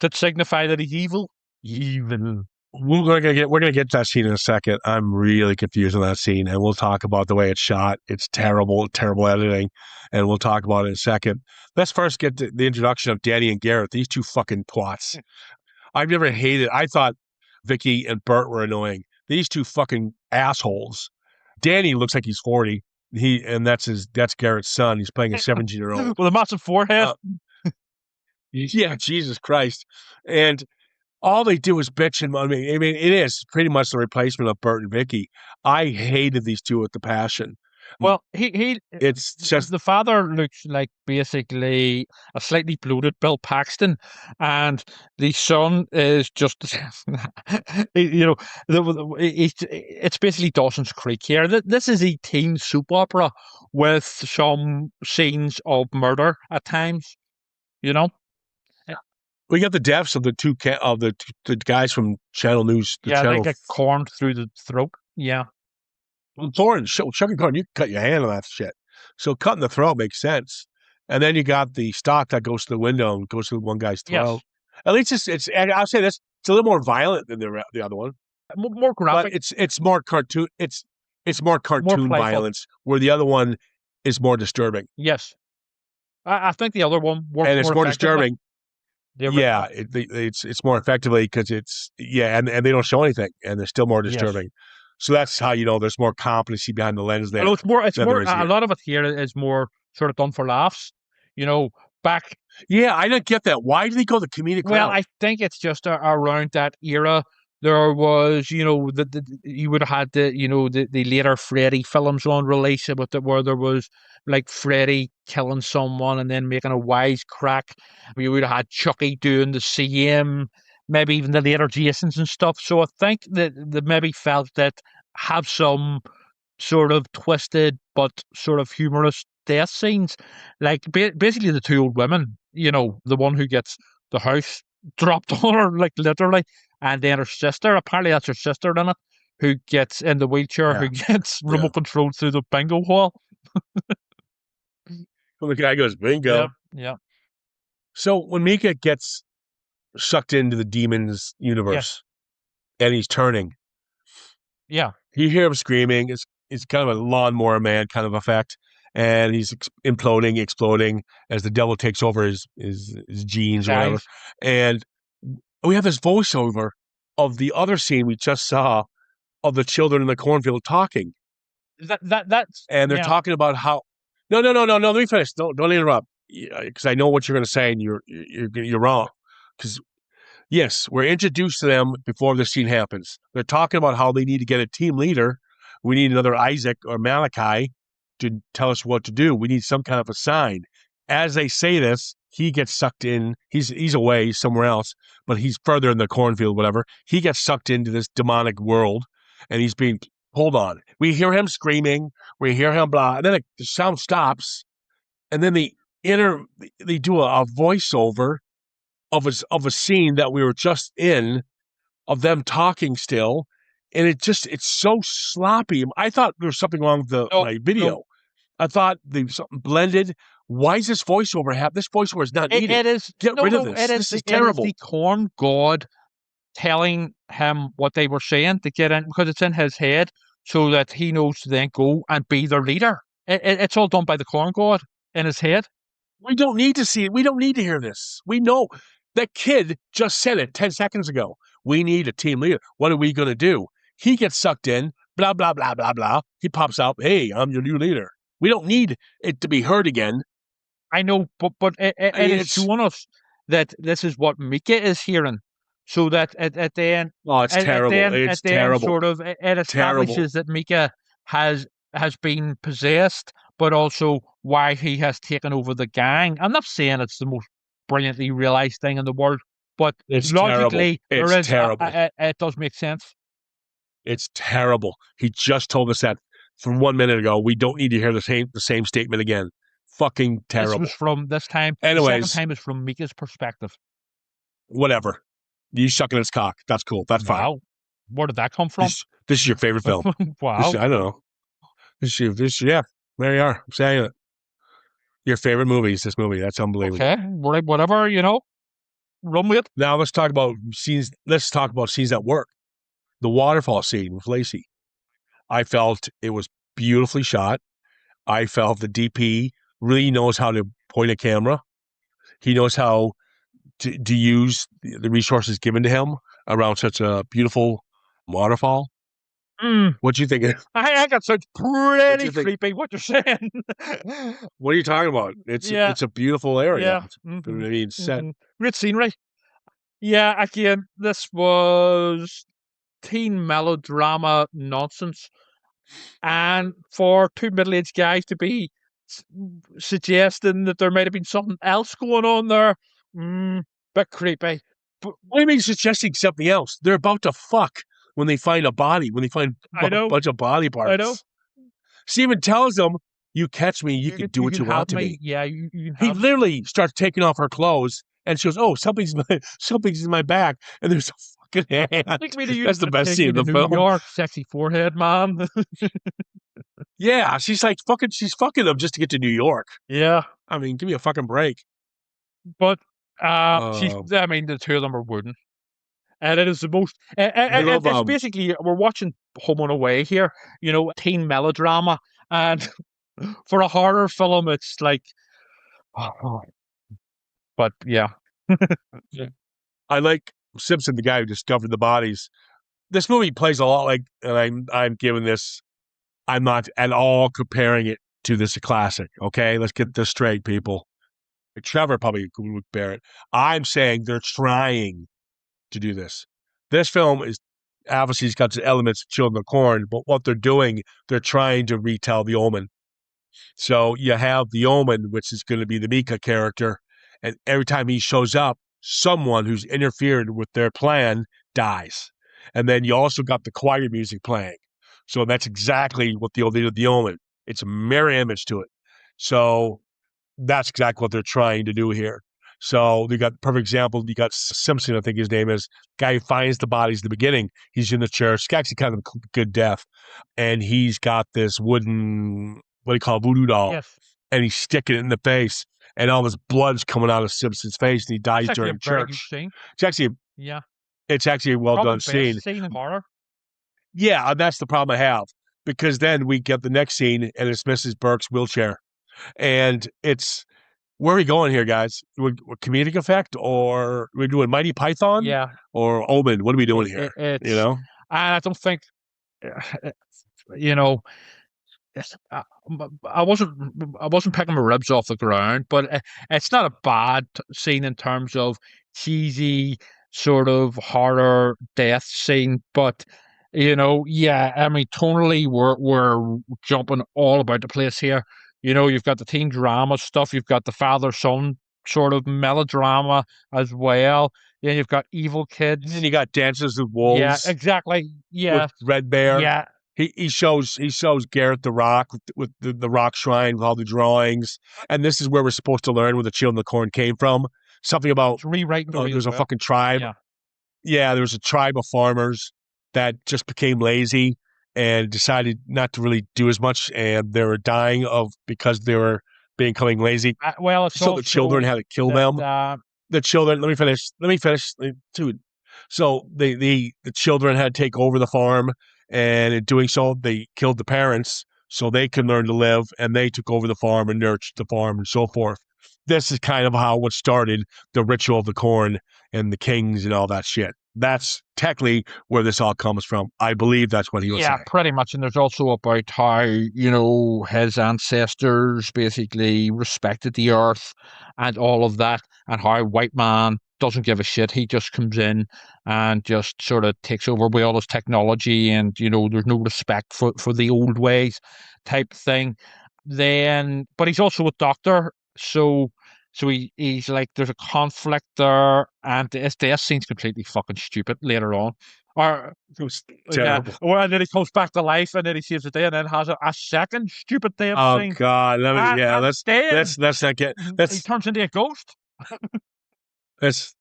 that signify that he's evil. Evil. We're gonna get to that scene in a second. I'm really confused on that scene, and we'll talk about the way it's shot. It's terrible editing, and we'll talk about it in a second. Let's first get to the introduction of Danny and Garrett. These two fucking twats. I've never hated. I thought Vicky and Bert were annoying. These two fucking assholes. Danny looks like he's 40. That's Garrett's son. He's playing a 17-year-old with a massive forehead. Yeah, Jesus Christ. And all they do is bitch and I mean, it is pretty much the replacement of Bert and Vicky. I hated these two with the passion. Well, it's just the father looks like basically a slightly bloated Bill Paxton, and the son is just, it's basically Dawson's Creek here. This is a teen soap opera with some scenes of murder at times, you know. We got the deaths of the guys from Channel News. They get corned through the throat. Yeah. Corn, sugar corn, you can cut your hand on that shit. So cutting the throat makes sense. And then you got the stock that goes to the window and goes to one guy's throat. Yes. At least I'll say this, it's a little more violent than the other one. More graphic. But it's more cartoon. It's more cartoon violence, where the other one is more disturbing. Yes. I think the other one works and it's more disturbing. Yeah, it's more effectively because and they don't show anything, and they're still more disturbing. Yes. So that's how you know there's more competency behind the lens there. It's more. A lot of it here is more sort of done for laughs. Back. Yeah, I don't get that. Why do they go the comedic route? Well, I think it's just around that era. There was, you would have had the later Freddy films on release where there was like Freddy killing someone and then making a wisecrack. You would have had Chucky doing the same, maybe even the later Jasons and stuff. So I think that they maybe felt that have some sort of twisted but sort of humorous death scenes, like basically the two old women, the one who gets the house dropped on her, like literally, and then her sister, apparently that's her sister in it, who gets in the wheelchair, who gets remote controlled through the bingo hall. Well, the guy goes, bingo. Yeah. So when Mika gets sucked into the demon's universe and he's turning, you hear him screaming. It's kind of a lawnmower man kind of effect. And he's exploding as the devil takes over his genes or whatever. And we have this voiceover of the other scene we just saw of the children in the cornfield talking. That's and they're talking about how no, let me finish. Don't interrupt, because I know what you're going to say, and you're wrong. Because yes, we're introduced to them before the scene happens. They're talking about how they need to get a team leader. We need another Isaac or Malachai to tell us what to do. We need some kind of a sign. As they say this, he gets sucked in. He's away somewhere else, but he's further in the cornfield, whatever. He gets sucked into this demonic world, and he's being pulled on. We hear him screaming. We hear him blah, and then the sound stops, and then they do a voiceover of a scene that we were just in, of them talking still, and it's so sloppy. I thought there was something wrong with my video. No. I thought there was something blended. Why is this voiceover happen? This voiceover is not needed. Get rid of this. This is terrible. It is the corn god telling him what they were saying to get in, because it's in his head, so that he knows to then go and be their leader. It's all done by the corn god in his head. We don't need to see it. We don't need to hear this. We know. That kid just said it 10 seconds ago. We need a team leader. What are we going to do? He gets sucked in, blah, blah, blah, blah, blah. He pops out, hey, I'm your new leader. We don't need it to be heard again. I know, but it's showing us that this is what Mika is hearing. So that at the end... Oh, it's terrible. It's terrible. Sort of, it establishes that Mika has been possessed, but also why he has taken over the gang. I'm not saying it's the most brilliantly realized thing in the world, but it's logically, terrible. It's terrible. It does make sense. It's terrible. He just told us that from 1 minute ago. We don't need to hear the same statement again. Fucking terrible. This was from this time. Anyways, the second time is from Mika's perspective. Whatever. You sucking his cock. That's cool. That's fine. Wow. Where did that come from? This is your favorite film. Wow. I don't know. Yeah. There you are. I'm saying it. Your favorite movie is this movie. That's unbelievable. Okay. Whatever, run with it. Now let's talk about scenes. Let's talk about scenes at work. The waterfall scene with Lacey. I felt it was beautifully shot. I felt the DP really knows how to point a camera. He knows how to use the resources given to him around such a beautiful waterfall. What do you think? I got such pretty creepy. What you're saying? What are you talking about? It's a beautiful area. Yeah. I mean, set. Great scenery. Yeah, again, this was teen melodrama nonsense. And for two middle-aged guys to be suggesting that there might have been something else going on there, bit creepy. But what do you mean suggesting something else? They're about to fuck when they find a body, when they find a bunch of body parts. I know. Steven tells them, you catch me, you can do what you want to me. Yeah, you he literally starts taking off her clothes, and she goes, oh, something's in my back, and there's a fucking hand. That's the best scene in the film. New York, sexy forehead, mom. Yeah, she's fucking him just to get to New York. Yeah. I mean, give me a fucking break. But the two of them are wooden. And it is the most... it's basically, we're watching Home and Away here, teen melodrama. And for a horror film, it's like... But, yeah. I like Simpson, the guy who discovered the bodies. This movie plays a lot like, and I'm giving this. I'm not at all comparing it to this classic. Okay, let's get this straight, people. Trevor probably would bear it. I'm saying they're trying to do this. This film is obviously it's got the elements of Children of the Corn, but what they're doing, they're trying to retell The Omen. So you have The Omen, which is going to be the Mika character, and every time he shows up, someone who's interfered with their plan dies. And then you also got the choir music playing. So that's exactly what they did with The Omen. It's a mirror image to it. So that's exactly what they're trying to do here. So you got perfect example. You got Simpson, I think his name is, guy who finds the bodies at the beginning. He's in the chair. It's actually kind of a good death. And he's got this wooden, what do you call it, voodoo doll. Yes. And he's sticking it in the face. And all this blood's coming out of Simpson's face. And he dies during church. It's actually, it's actually a well-done scene. Scene in horror. Yeah, and that's the problem I have. Because then we get the next scene, and it's Mrs. Burke's wheelchair. And it's, where are we going here, guys? Comedic effect, or are we doing Mighty Python? Yeah. Or Omen? What are we doing here? You know? And I don't think, you know, I wasn't picking my ribs off the ground, but it's not a bad scene in terms of cheesy sort of horror death scene, but you know, yeah, I mean, tonally we're jumping all about the place here. You know, you've got the teen drama stuff, you've got the father-son sort of melodrama as well. Then you've got evil kids. And then you got Dances with Wolves. Yeah, exactly. Yeah. With Red Bear. Yeah. He shows Garrett the Rock with the Rock Shrine with all the drawings. And this is where we're supposed to learn where the Children of the Corn came from. Something about it's rewriting there's a fucking tribe. Yeah, there was a tribe of farmers that just became lazy and decided not to really do as much, and they were dying because they were becoming lazy. Well, it's so the children had to kill them. The children. Let me finish, dude. So the children had to take over the farm, and in doing so, they killed the parents so they could learn to live, and they took over the farm and nurtured the farm and so forth. This is kind of how what started the ritual of the corn and the kings and all that shit. That's technically where this all comes from. I believe that's what he was saying. Yeah, pretty much. And there's also about how, you know, his ancestors basically respected the earth and all of that, and how white man doesn't give a shit. He just comes in and just sort of takes over with all his technology, and, you know, there's no respect for the old ways type thing. Then, but he's also a doctor, so he's like, there's a conflict there, and this death scene's completely fucking stupid later on. Or it was terrible. And then he comes back to life, and then he saves the day, and then has a second stupid death scene. Oh God! Let's not get. He turns into a ghost.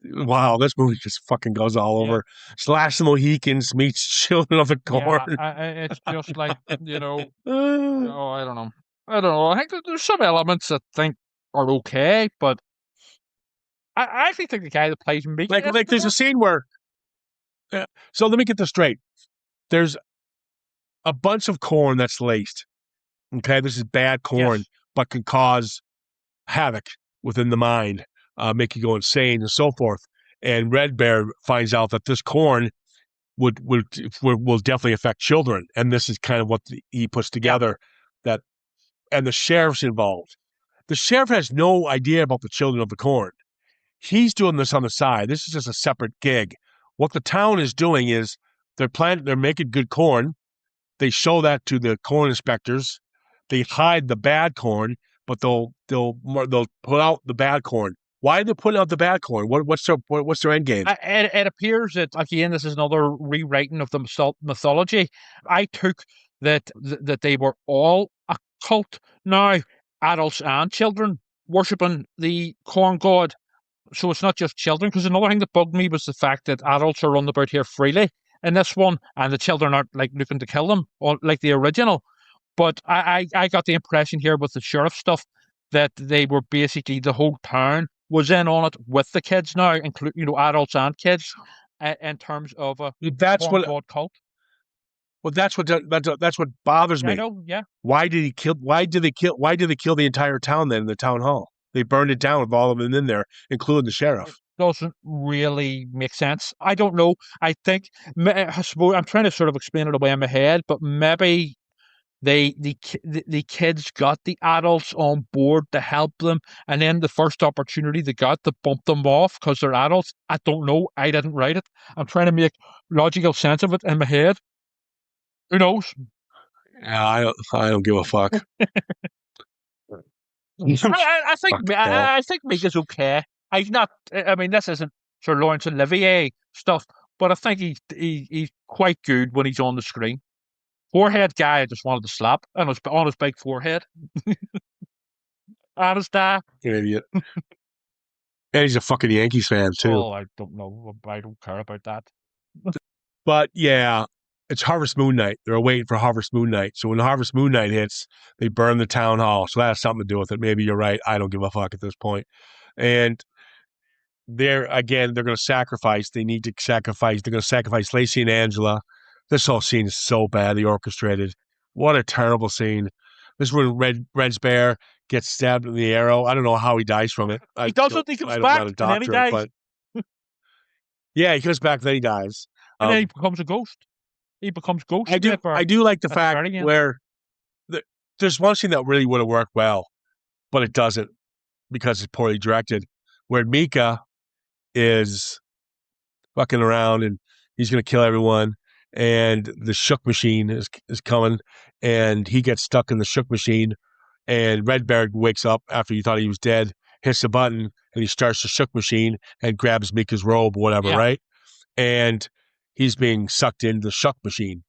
Wow, this movie just fucking goes all over. Slash the Mohicans meets Children of the Corn. Yeah, it's just like, you know, I don't know. I think there's some elements I think are okay, but I actually think the guy that plays Mickey, like there's a scene where. So let me get this straight. There's a bunch of corn that's laced. Okay, this is bad corn, but can cause havoc within the mind, make you go insane and so forth. And Red Bear finds out that this corn will definitely affect children, and this is kind of what he puts together. And the sheriff's involved. The sheriff has no idea about the Children of the Corn. He's doing this on the side. This is just a separate gig. What the town is doing is they're making good corn. They show that to the corn inspectors. They hide the bad corn, but they'll put out the bad corn. Why are they putting out the bad corn? What's their end game? It appears that, again, this is another rewriting of the mythology. I took that they were all a cult now, adults and children worshipping the corn god. So it's not just children, because another thing that bugged me was the fact that adults are running about here freely in this one, and the children aren't like looking to kill them, or like the original. But I got the impression here with the sheriff stuff that they were basically, the whole town was in on it with the kids now, including, you know, adults and kids, in terms of a corn god cult. Well, that's what bothers me. I know, yeah. Why did they kill the entire town then in the town hall? They burned it down with all of them in there, including the sheriff. Doesn't really make sense. I don't know. I suppose I'm trying to sort of explain it away in my head, but maybe the kids got the adults on board to help them, and then the first opportunity they got to bump them off because they're adults. I don't know. I didn't write it. I'm trying to make logical sense of it in my head. Who knows? Yeah, I don't give a fuck. I think Mika's okay. He's not. I mean, this isn't Sir Laurence Olivier stuff, but I think he's quite good when he's on the screen. Forehead guy, I just wanted to slap on his big forehead. Honest guy. You idiot. And he's a fucking Yankees fan too. Oh, I don't know. I don't care about that. But yeah, it's Harvest Moon Night. They're waiting for Harvest Moon Night. So when Harvest Moon Night hits, they burn the town hall. So that has something to do with it. Maybe you're right. I don't give a fuck at this point. And they're going to sacrifice. They need to sacrifice. They're going to sacrifice Lacey and Angela. This whole scene is so badly orchestrated. What a terrible scene. This is when Red's Bear gets stabbed in the arrow. I don't know how he dies from it. He doesn't. He comes back, and then he dies. But yeah, he comes back, then he dies. And then he becomes a ghost. He becomes ghost. I do like the fact where there's one scene that really would have worked well, but it doesn't because it's poorly directed, where Mika is fucking around and he's going to kill everyone, and the shook machine is coming, and he gets stuck in the shook machine, and Red Bear wakes up after he thought he was dead, hits the button, and he starts the shook machine and grabs Mika's robe or whatever, right? And he's being sucked into the shuck machine.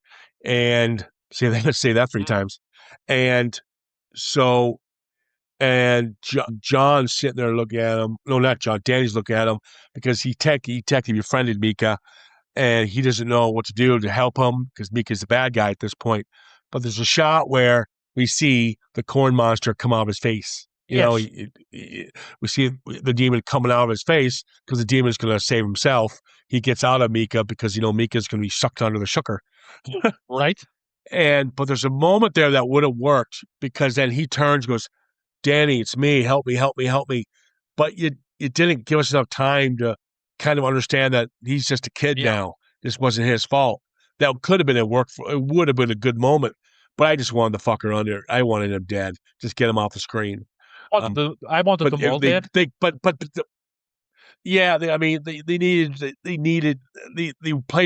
And say that 3 times. And so, and John's sitting there looking at him. No, not John. Danny's looking at him because he befriended Mika, and he doesn't know what to do to help him because Mika's the bad guy at this point. But there's a shot where we see the corn monster come out of his face. You know, we see the demon coming out of his face because the demon is going to save himself. He gets out of Mika because, Mika's going to be sucked under the shooker. Right. But there's a moment there that would have worked because then he turns and goes, Danny, it's me. Help me, help me, help me. But it didn't give us enough time to kind of understand that he's just a kid now. This wasn't his fault. That could have been it would have been a good moment. But I just wanted the fucker under. I wanted him dead. Just get him off the screen. I wanted them all dead. They played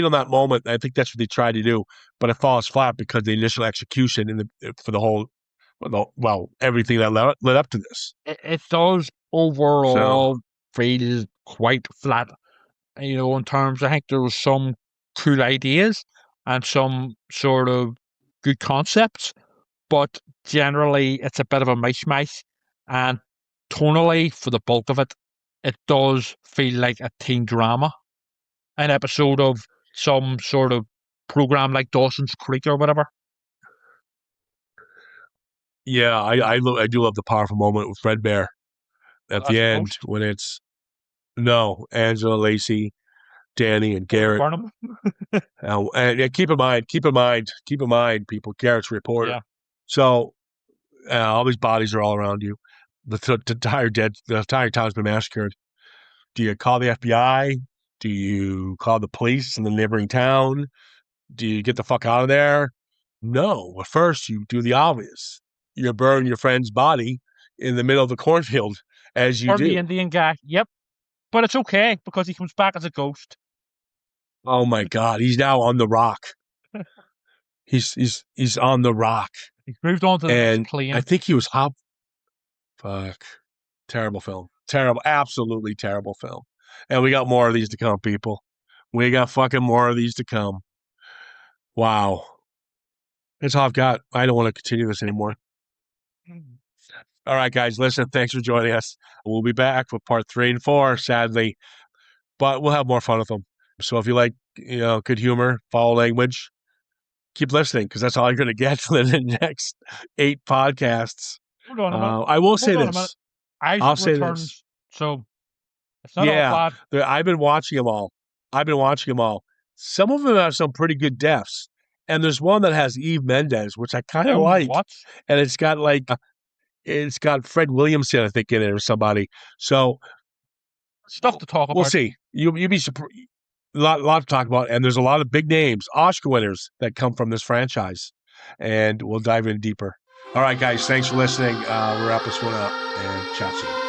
on that moment. I think that's what they tried to do, but it falls flat because the initial execution for the whole, everything that led up to this. It does overall feel quite flat. In terms, I think there was some cool ideas and some sort of good concepts, but generally it's a bit of a mishmash. And tonally, for the bulk of it, it does feel like a teen drama, an episode of some sort of program like Dawson's Creek or whatever. Yeah, I do love the powerful moment with Red Bear at the end when it's Angela, Lacey, Danny, and Garrett. And keep in mind, people, Garrett's a reporter. Yeah. So all these bodies are all around you. The entire town's been massacred. Do you call the FBI? Do you call the police in the neighboring town? Do you get the fuck out of there? No. But first, you do the obvious. You burn your friend's body in the middle of the cornfield, as you do. The Indian guy. Yep. But it's okay because he comes back as a ghost. Oh my God! He's now on the rock. He's on the rock. He's moved on to the next plane. I think he was Fuck. Terrible film. Terrible. Absolutely terrible film. And we got more of these to come, people. We got fucking more of these to come. Wow. That's all I've got. I don't want to continue this anymore. All right, guys, listen, thanks for joining us. We'll be back with part 3 and 4, sadly, but we'll have more fun with them. So if you like, good humor, foul language, keep listening because that's all you're going to get for the next 8 podcasts. Hold on a minute. I will say this. I'll say this. So it's not all bad. I've been watching them all. Some of them have some pretty good deaths. And there's one that has Eve Mendes, which I kind of like. What? And it's got like It's got Fred Williamson, I think, in it or somebody. So stuff to talk about. We'll see. You'll be surprised. A lot to talk about, and there's a lot of big names, Oscar winners that come from this franchise, and we'll dive in deeper. All right, guys, thanks for listening. We'll wrap this one up and chat soon.